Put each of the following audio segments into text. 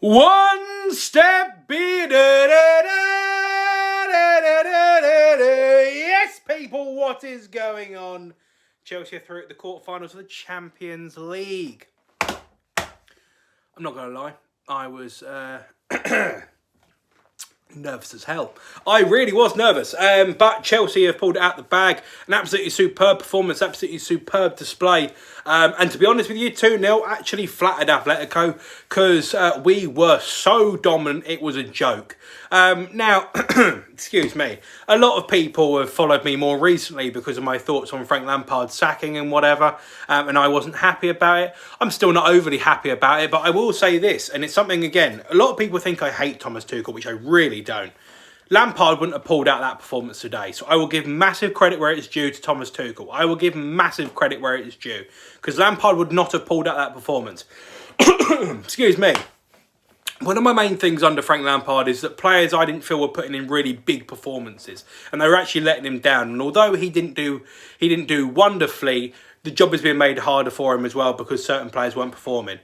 One step Yes, people, what is going on? Chelsea are through at the quarterfinals of the Champions League. I'm not going to lie, I was nervous as hell. I really was nervous. But Chelsea have pulled it out the bag. An absolutely superb performance, absolutely superb display. And to be honest with you, 2-0 actually flattered Atletico because we were so dominant, it was a joke. Now, excuse me, a lot of people have followed me more recently because of my thoughts on Frank Lampard's sacking and whatever, and I wasn't happy about it. I'm still not overly happy about it, but I will say this, and it's something, again, a lot of people think I hate Thomas Tuchel, which I really don't. Lampard wouldn't have pulled out that performance today, so I will give massive credit where it's due to Thomas Tuchel. I will give massive credit where it is due, because Lampard would not have pulled out that performance. Excuse me. One of my main things under Frank Lampard is that players I didn't feel were putting in really big performances, and they were actually letting him down. And although he didn't do wonderfully, the job has been made harder for him as well because certain players weren't performing.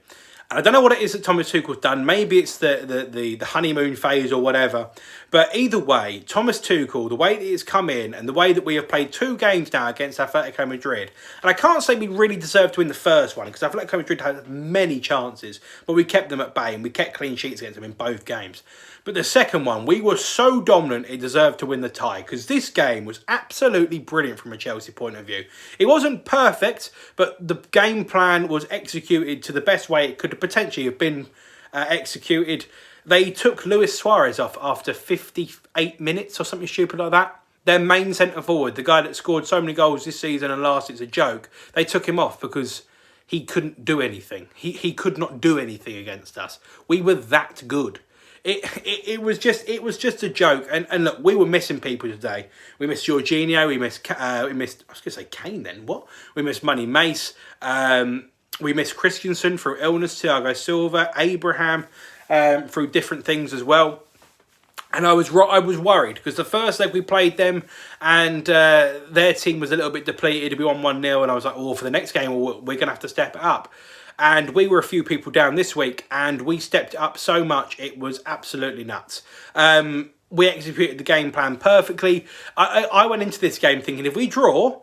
And I don't know what it is that Thomas Tuchel's done. Maybe it's the honeymoon phase or whatever. But either way, Thomas Tuchel, the way that he's come in and the way that we have played 2 games now against Atletico Madrid. And I can't say we really deserved to win the first one because Atletico Madrid had many chances. But we kept them at bay and we kept clean sheets against them in both games. But the second one, we were so dominant it deserved to win the tie because this game was absolutely brilliant from a Chelsea point of view. It wasn't perfect, but the game plan was executed to the best way it could potentially have been executed. They took Luis Suarez off after 58 minutes or something stupid like that. Their main centre forward, the guy that scored so many goals this season and last, it's a joke. They took him off because he couldn't do anything. He could not do anything against us. We were that good. It was just a joke, and look, we were missing people today. We missed Jorginho, we missed I was going to say Kane then, what? We missed Money Mace, we missed Christensen through illness, Thiago Silva, Abraham through different things as well. And I was worried because the first leg we played them and their team was a little bit depleted. We won 1-0 and I was like, oh, for the next game we're going to have to step it up. And we were a few people down this week and we stepped up so much, it was absolutely nuts. We executed the game plan perfectly. I went into this game thinking if we draw,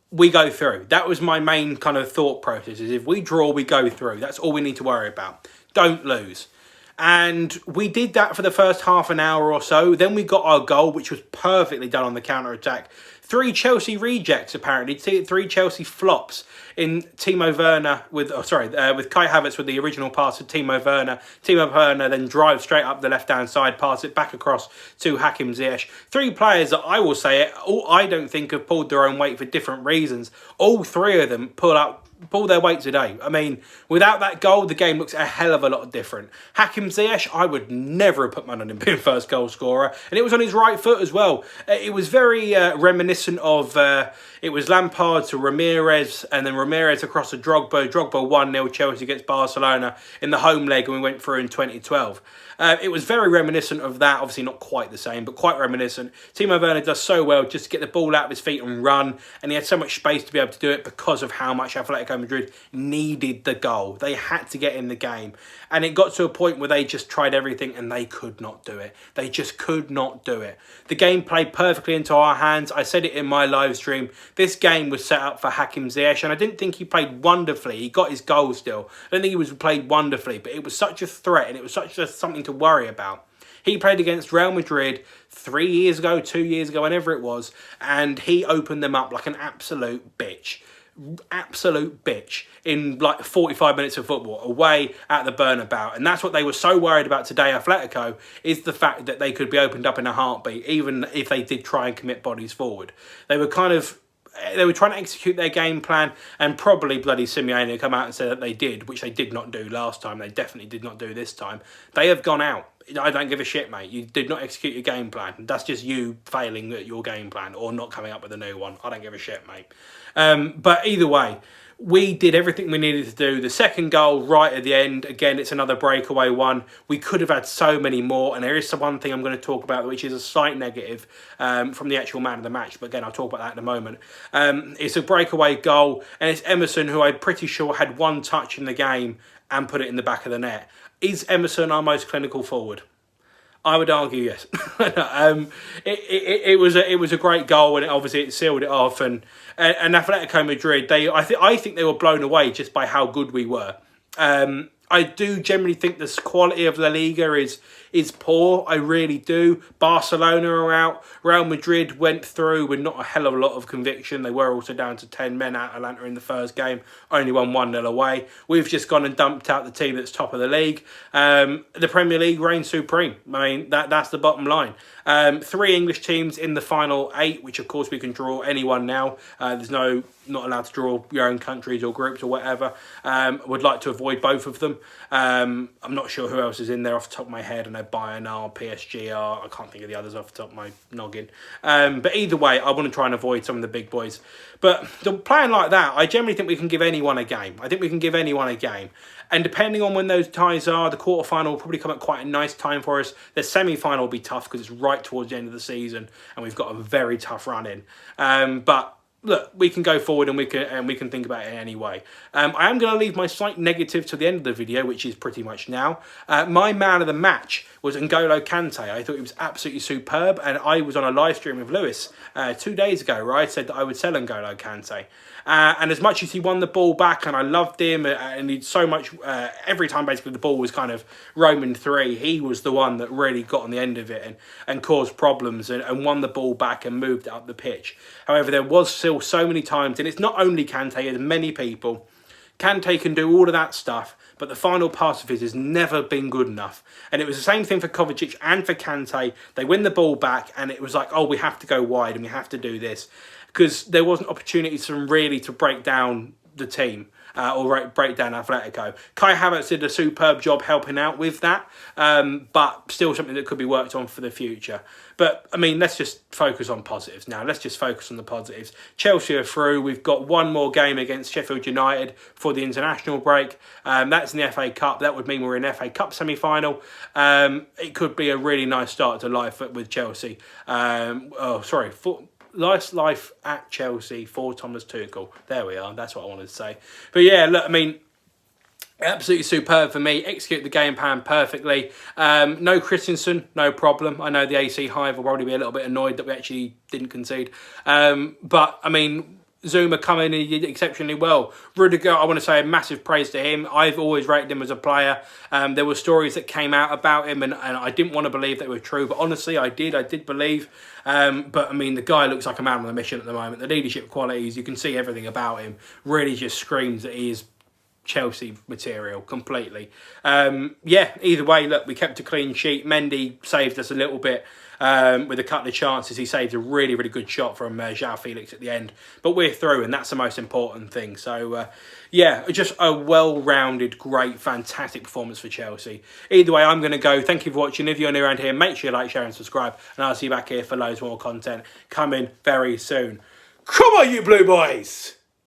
we go through. That was my main kind of thought process, is if we draw, we go through. That's all we need to worry about. Don't lose. And we did that for the first half an hour or so. Then we got our goal, which was perfectly done on the counter-attack. 3 Chelsea rejects, apparently. 3 Chelsea flops in Timo Werner with Kai Havertz with the original pass to Timo Werner. Timo Werner then drives straight up the left-hand side, pass it back across to Hakim Ziyech. 3 players that I will say it, all I don't think have pulled their own weight for different reasons. All 3 of them pull their weight today. I mean, without that goal, the game looks a hell of a lot different. Hakim Ziyech, I would never have put money on him being first goal scorer. And it was on his right foot as well. It was very reminiscent of, it was Lampard to Ramirez, and then Ramirez across to Drogba. Drogba 1-0 Chelsea against Barcelona in the home leg, and we went through in 2012. It was very reminiscent of that. Obviously not quite the same, but quite reminiscent. Timo Werner does so well just to get the ball out of his feet and run, and he had so much space to be able to do it because of how much Atletico Madrid needed the goal. They had to get in the game, and it got to a point where they just tried everything and they could not do it. They just could not do it. The game played perfectly into our hands. I said it in my live stream. This game was set up for Hakim Ziyech, and I didn't think he played wonderfully. He got his goal still. I don't think he played wonderfully, but it was such a threat, and it was such something to worry about. He played against Real Madrid 3 years ago, 2 years ago, whenever it was, and he opened them up like an absolute bitch. Absolute bitch in like 45 minutes of football away at the Bernabeu. And that's what they were so worried about today, Atletico, is the fact that they could be opened up in a heartbeat, even if they did try and commit bodies forward. They were trying to execute their game plan, and probably bloody Simeone come out and said that they did, which they did not do last time. They definitely did not do this time. They have gone out. I don't give a shit, mate. You did not execute your game plan. That's just you failing at your game plan or not coming up with a new one. I don't give a shit, mate. But either way, we did everything we needed to do. The second goal right at the end, again, it's another breakaway one. We could have had so many more, and there is one thing I'm going to talk about, which is a slight negative from the actual man of the match. But again, I'll talk about that in a moment. It's a breakaway goal, and it's Emerson, who I'm pretty sure had one touch in the game and put it in the back of the net. Is Emerson our most clinical forward? I would argue yes. It was a great goal, and it sealed it off. And Atletico Madrid, I think they were blown away just by how good we were. I do generally think the quality of La Liga is poor. I really do. Barcelona are out. Real Madrid went through with not a hell of a lot of conviction. They were also down to 10 men at Atlanta in the first game. Only won 1-0 away. We've just gone and dumped out the team that's top of the league. The Premier League reigns supreme. I mean, that's the bottom line. 3 English teams in the final 8, which of course we can draw anyone now. There's not allowed to draw your own countries or groups or whatever. Would like to avoid both of them. I'm not sure who else is in there off the top of my head. I know Bayern are, PSG are. I can't think of the others off the top of my noggin. But either way, I want to try and avoid some of the big boys. But playing like that, I generally think we can give anyone a game. I think we can give anyone a game. And depending on when those ties are, the quarterfinal will probably come at quite a nice time for us. The semi-final will be tough because it's right towards the end of the season, and we've got a very tough run in. But look, we can go forward and we can think about it anyway. I am going to leave my slight negative to the end of the video, which is pretty much now. My man of the match was N'Golo Kante. I thought he was absolutely superb, and I was on a live stream with Lewis 2 days ago where I said that I would sell N'Golo Kante. And as much as he won the ball back, and I loved him, and he'd so much, every time basically the ball was kind of roaming through, he was the one that really got on the end of it and caused problems and won the ball back and moved it up the pitch. However, there was still so many times, and it's not only Kante, there's many people. Kante can do all of that stuff, but the final pass of his has never been good enough. And it was the same thing for Kovacic and for Kante. They win the ball back, and it was like, oh, we have to go wide and we have to do this. Because there wasn't opportunities for them really to break down the team or break down Atletico. Kai Havertz did a superb job helping out with that, but still something that could be worked on for the future. But, I mean, let's just focus on positives now. Let's just focus on the positives. Chelsea are through. We've got one more game against Sheffield United for the international break. That's in the FA Cup. That would mean we're in FA Cup semi-final. It could be a really nice start to life with Chelsea. Last life at Chelsea for Thomas Tuchel. There we are. That's what I wanted to say. But yeah, look, I mean, absolutely superb for me. Execute the game plan perfectly. No Christensen, no problem. I know the AC Hive will probably be a little bit annoyed that we actually didn't concede. But, I mean, Zuma come in and he did exceptionally well. Rudiger, I want to say a massive praise to him. I've always rated him as a player. There were stories that came out about him and I didn't want to believe they were true, but honestly I did believe. But I mean, the guy looks like a man on a mission at the moment. The leadership qualities, you can see everything about him, really just screams that he is Chelsea material completely. Yeah, either way, look, we kept a clean sheet. Mendy saved us a little bit with a couple of chances. He saved a really, really good shot from João Felix at the end. But we're through, and that's the most important thing. So, yeah, just a well-rounded, great, fantastic performance for Chelsea. Either way, I'm going to go. Thank you for watching. If you're new around here, make sure you like, share and subscribe. And I'll see you back here for loads more content coming very soon. Come on, you Blue Boys!